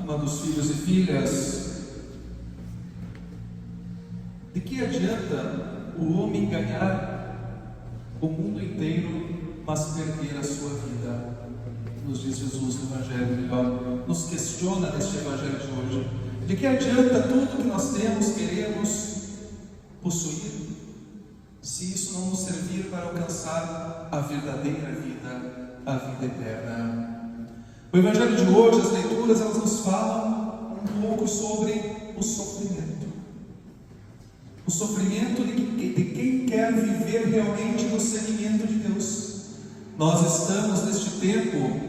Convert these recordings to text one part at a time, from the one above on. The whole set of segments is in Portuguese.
amados filhos e filhas, de que adianta o homem ganhar o mundo inteiro, mas perder a sua vida? Nos diz Jesus no Evangelho, ele nos questiona neste Evangelho de hoje. De que adianta tudo que nós temos, queremos possuir, se isso não nos servir para alcançar a verdadeira vida, a vida eterna? O Evangelho de hoje, as leituras, elas nos falam um pouco sobre o sofrimento. O sofrimento de quem quer viver realmente no seguimento de Deus. Nós estamos neste tempo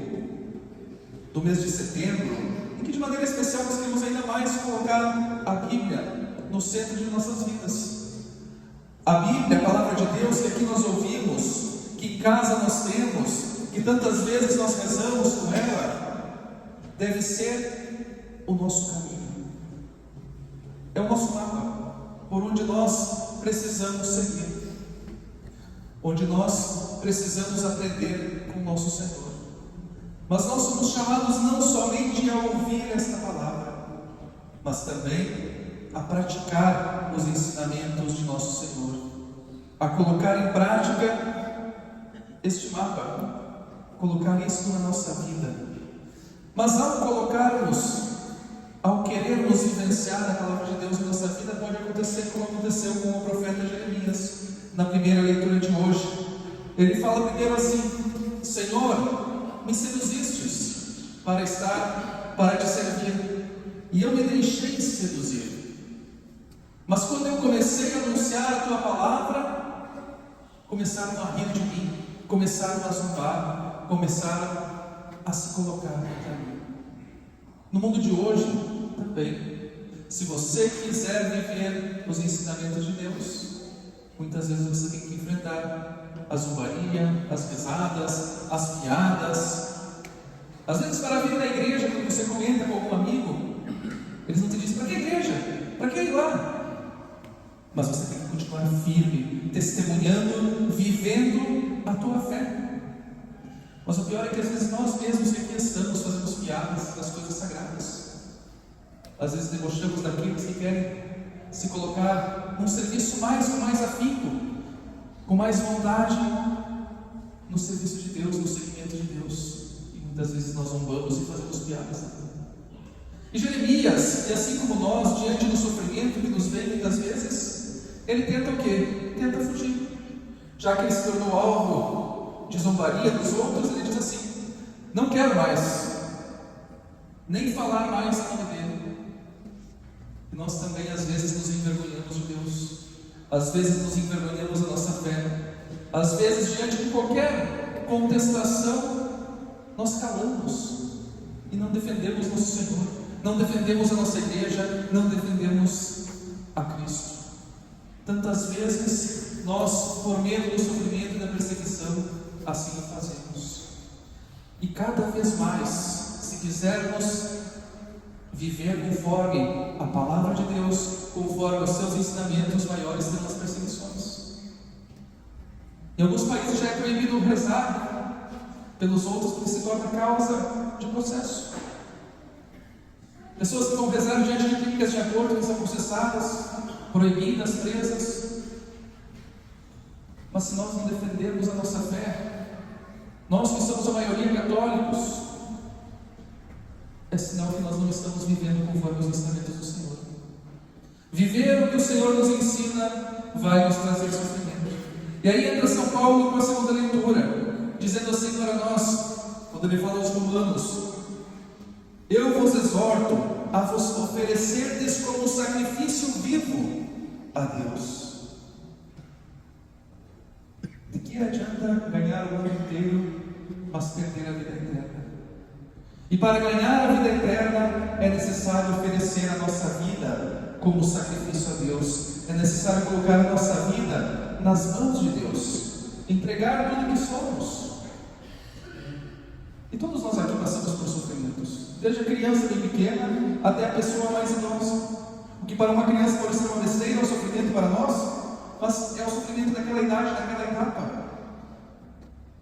do mês de setembro, em que de maneira especial nós queremos ainda mais colocar a Bíblia no centro de nossas vidas. A Bíblia, a palavra de Deus que aqui nós ouvimos, que em casa nós temos, que tantas vezes nós rezamos com ela, deve ser o nosso caminho. É o nosso mapa, por onde nós precisamos seguir, onde nós precisamos aprender com o nosso Senhor. Mas nós somos chamados não somente a ouvir esta palavra, mas também a praticar os ensinamentos de nosso Senhor, a colocar em prática este mapa, colocar isso na nossa vida. Mas ao colocarmos, ao querermos vivenciar a palavra de Deus em nossa vida, pode acontecer como aconteceu com o profeta Jeremias, na primeira leitura de hoje. Ele fala primeiro assim: Senhor, me seduzistes para te servir, e eu me deixei seduzir. Mas quando eu comecei a anunciar a tua palavra, começaram a rir de mim, começaram a zombar, começaram a se colocar contra mim. No mundo de hoje também, se você quiser viver os ensinamentos de Deus, muitas vezes você tem que enfrentar a zombaria, as risadas, as piadas. Às vezes, para vir na igreja, quando você comenta com algum amigo, eles não te dizem: para que igreja? Para que ir lá? Mas você tem que continuar firme, testemunhando, vivendo a tua fé. Mas o pior é que às vezes nós mesmos que aqui estamos, fazemos piadas das coisas sagradas. Às vezes debochamos daqueles que querem se colocar num serviço com mais afinco, com mais vontade no serviço de Deus, no seguimento de Deus. E muitas vezes nós zombamos e fazemos piadas. E Jeremias, e assim como nós, diante do sofrimento que nos vem muitas vezes, ele tenta o quê? Tenta fugir. Já que ele se tornou alvo de zombaria dos outros, ele diz assim: não quero mais nem falar mais em nome dele. E nós também às vezes nos envergonhamos de Deus, às vezes nos envergonhamos da nossa fé, às vezes diante de qualquer contestação nós calamos e não defendemos nosso Senhor, não defendemos a nossa igreja, não defendemos a Cristo. Tantas vezes nós, por medo do sofrimento e da perseguição, assim o fazemos. E cada vez mais, se quisermos viver conforme a palavra de Deus, conforme os seus ensinamentos, maiores serão as perseguições. Em alguns países já é proibido rezar pelos outros, porque se torna causa de processo. Pessoas que vão rezar diante de clínicas de aborto que são processadas, proibidas, presas. Mas se nós não defendermos a nossa fé, nós que somos a maioria católicos, é sinal que nós não estamos vivendo conforme os ensinamentos do Senhor. Viver o que o Senhor nos ensina vai nos trazer sofrimento. E aí entra São Paulo com a segunda leitura, dizendo assim para nós, quando ele fala aos romanos: eu vos exorto a vos oferecerdes como sacrifício vivo a Deus. De que adianta ganhar o mundo inteiro, mas perder a vida eterna? E para ganhar a vida eterna é necessário oferecer a nossa vida como sacrifício a Deus. É necessário colocar a nossa vida nas mãos de Deus, entregar tudo que somos. E todos nós aqui passamos por sofrimentos, desde a criança bem pequena até a pessoa mais idosa. O que para uma criança pode ser uma besteira, é um sofrimento para nós, mas é o sofrimento daquela idade, daquela etapa.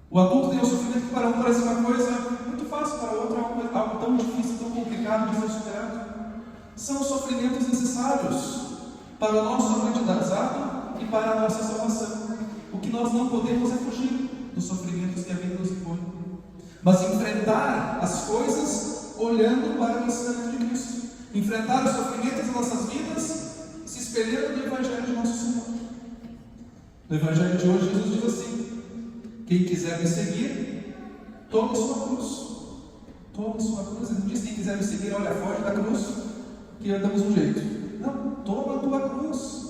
O adulto tem um sofrimento que para um parece uma coisa muito fácil, para o outro é algo tão difícil, tão complicado de ser superado. São sofrimentos necessários para o nosso aprendizado e para a nossa salvação. O que nós não podemos é fugir dos sofrimentos que a vida nos impõe, mas enfrentar as coisas olhando para o ensinamento de Cristo. Enfrentar os sofrimentos das nossas vidas, se espelhando no Evangelho de nosso Senhor. No Evangelho de hoje, Jesus diz assim: quem quiser me seguir, tome sua cruz. Tome sua cruz. Ele não diz: quem quiser me seguir, olha, foge da cruz, que damos um jeito. Não, toma a tua cruz.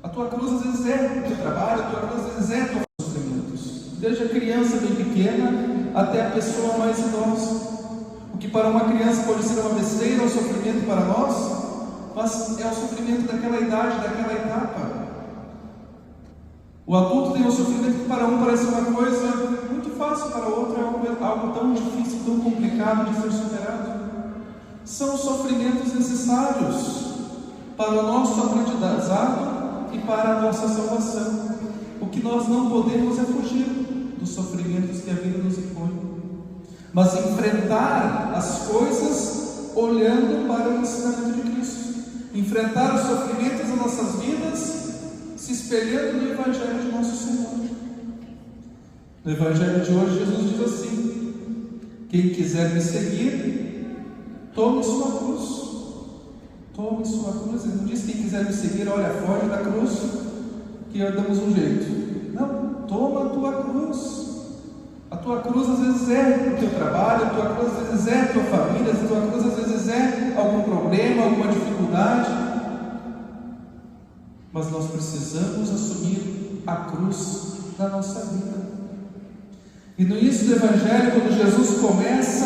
A tua cruz às vezes é o teu trabalho, a tua cruz às vezes é os teus sofrimentos. Desde a criança bem pequena até a pessoa mais idosa. O que para uma criança pode ser uma besteira, um sofrimento para nós, mas é o sofrimento daquela idade, daquela etapa. O adulto tem um sofrimento que para um parece uma coisa muito fácil, para o outro é algo tão difícil, tão complicado de ser superado. São sofrimentos necessários para o nosso aprendizado e para a nossa salvação. O que nós não podemos é fugir dos sofrimentos que a vida nos impõe, mas enfrentar as coisas olhando para o ensinamento de Cristo. Enfrentar os sofrimentos das nossas vidas se espelhando no Evangelho de nosso Senhor. No Evangelho de hoje, Jesus diz assim: quem quiser me seguir, tome sua cruz. Tome sua cruz. Ele não diz: quem quiser me seguir, olha, foge da cruz, que damos um jeito. Não, toma a tua cruz. A tua cruz às vezes é o teu trabalho, a tua cruz às vezes é a tua família, a tua cruz às vezes é algum problema, alguma dificuldade. Mas nós precisamos assumir a cruz da nossa vida. E no início do Evangelho, quando Jesus começa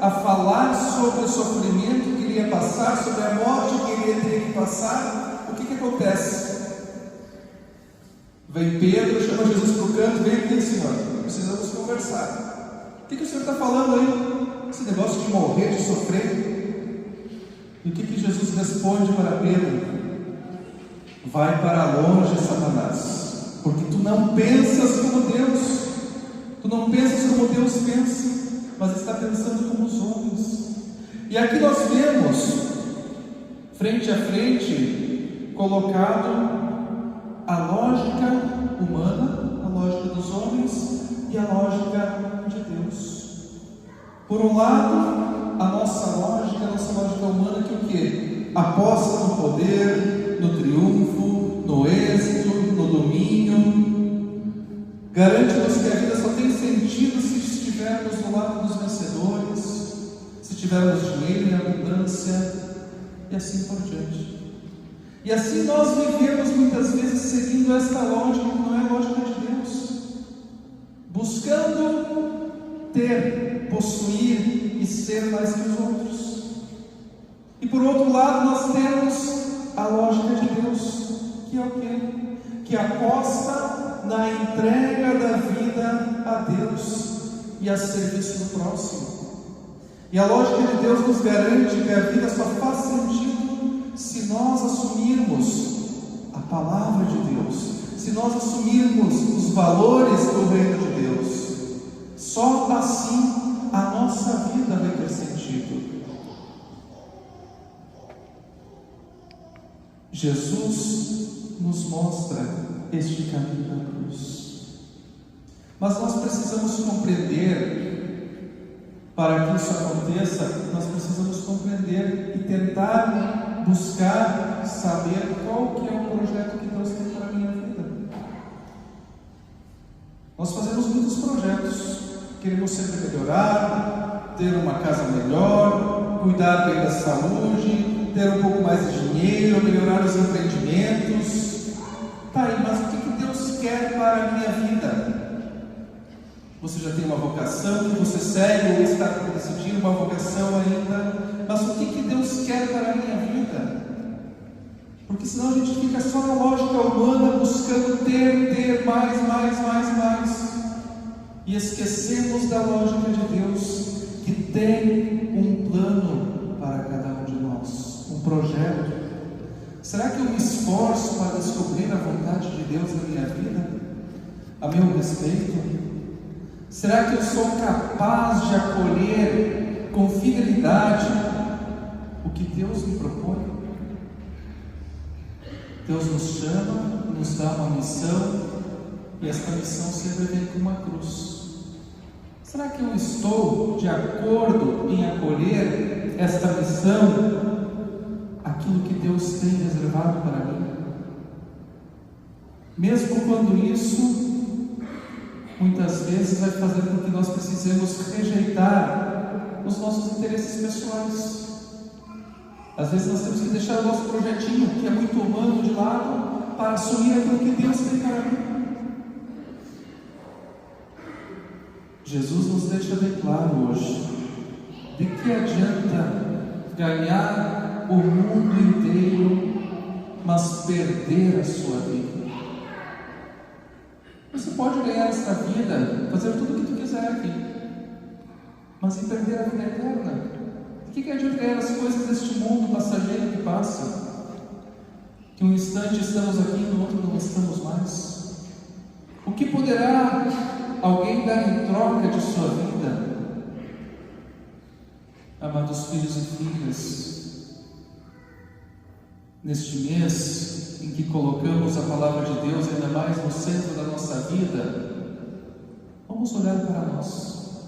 a falar sobre o sofrimento que ele ia passar, sobre a morte que ele ia ter que passar, o que acontece? Vem Pedro, chama Jesus para o canto: vem aqui, Senhor, precisamos conversar. O que o Senhor está falando aí? Esse negócio de morrer, de sofrer. E o que Jesus responde para Pedro? Vai para longe, Satanás, porque tu não pensas como Deus. Tu não pensas como Deus pensa, mas está pensando como os homens. E aqui nós vemos, frente a frente, colocado a lógica humana, a lógica dos homens e a lógica de Deus. Por um lado, a nossa lógica humana, que o quê? Aposta no poder, no triunfo, no êxito, no domínio. Garante-nos que a vida só tem sentido se estivermos do lado dos vencedores, se tivermos dinheiro em abundância, e assim por diante. E assim nós vivemos muitas vezes seguindo esta lógica, que não é a lógica de Deus, buscando ter, possuir e ser mais que os outros. E por outro lado nós temos a lógica de Deus, que é o quê? Que aposta na entrega da vida a Deus e a serviço do próximo. E a lógica de Deus nos garante que a vida só faz sentido se nós assumirmos a palavra de Deus, se nós assumirmos os valores do reino de Deus. Só assim a nossa vida vai ter sentido. Jesus nos mostra este caminho da cruz, mas nós precisamos compreender, para que isso aconteça, nós precisamos compreender e tentar buscar saber qual que é o projeto que Deus tem para a minha vida. Nós fazemos muitos projetos, queremos sempre melhorar, ter uma casa melhor, cuidar bem da saúde, ter um pouco mais de dinheiro, melhorar os empreendimentos. Tá aí, mas o que Deus quer para a minha vida? Você já tem uma vocação que você segue ou está decidindo uma vocação ainda, mas o que Deus quer para a minha vida? Porque senão a gente fica só na lógica humana, buscando ter mais, e esquecemos da lógica de Deus, que tem um plano para cada um de nós, um projeto. Será que eu me esforço para descobrir a vontade de Deus na minha vida, a meu respeito? Será que eu sou capaz de acolher com fidelidade o que Deus me propõe? Deus nos chama, nos dá uma missão, e esta missão sempre vem com uma cruz. Será que eu estou de acordo em acolher esta missão, aquilo que Deus tem reservado para mim? Mesmo quando isso, muitas vezes, vai fazer com que nós precisemos rejeitar os nossos interesses pessoais. Às vezes nós temos que deixar o nosso projetinho, que é muito humano, de lado, para assumir aquilo que Deus tem para mim. Jesus nos deixa bem claro hoje: de que adianta ganhar o mundo inteiro, mas perder a sua vida? Você pode ganhar esta vida, fazer tudo o que tu quiser aqui, mas e perder a vida eterna? De que adianta ganhar as coisas deste mundo passageiro que passa? Que um instante estamos aqui, no outro não estamos mais. O que poderá alguém dar em troca de sua vida? Amados filhos e filhas, neste mês em que colocamos a palavra de Deus ainda mais no centro da nossa vida, vamos olhar para nós,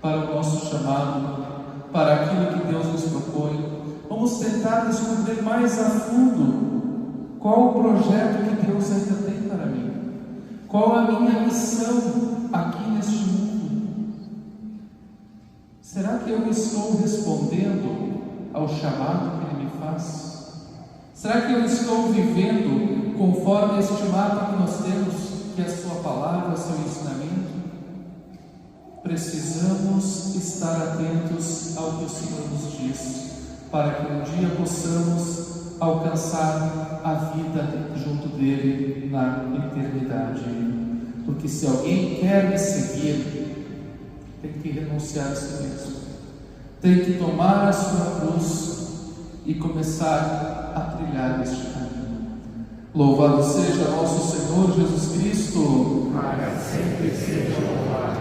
para o nosso chamado, para aquilo que Deus nos propõe. Vamos tentar descobrir mais a fundo qual o projeto que Deus ainda tem para mim, qual a minha missão aqui neste mundo. Será que eu estou respondendo ao chamado que Ele me faz? Será que eu estou vivendo conforme este mapa que nós temos, que é a sua palavra, seu ensinamento? Precisamos estar atentos ao que o Senhor nos diz, para que um dia possamos alcançar a vida junto dele na eternidade. Porque se alguém quer me seguir, tem que renunciar a si mesmo, tem que tomar a sua cruz e começar a trilhar este caminho. Louvado seja nosso Senhor Jesus Cristo, para sempre seja louvado.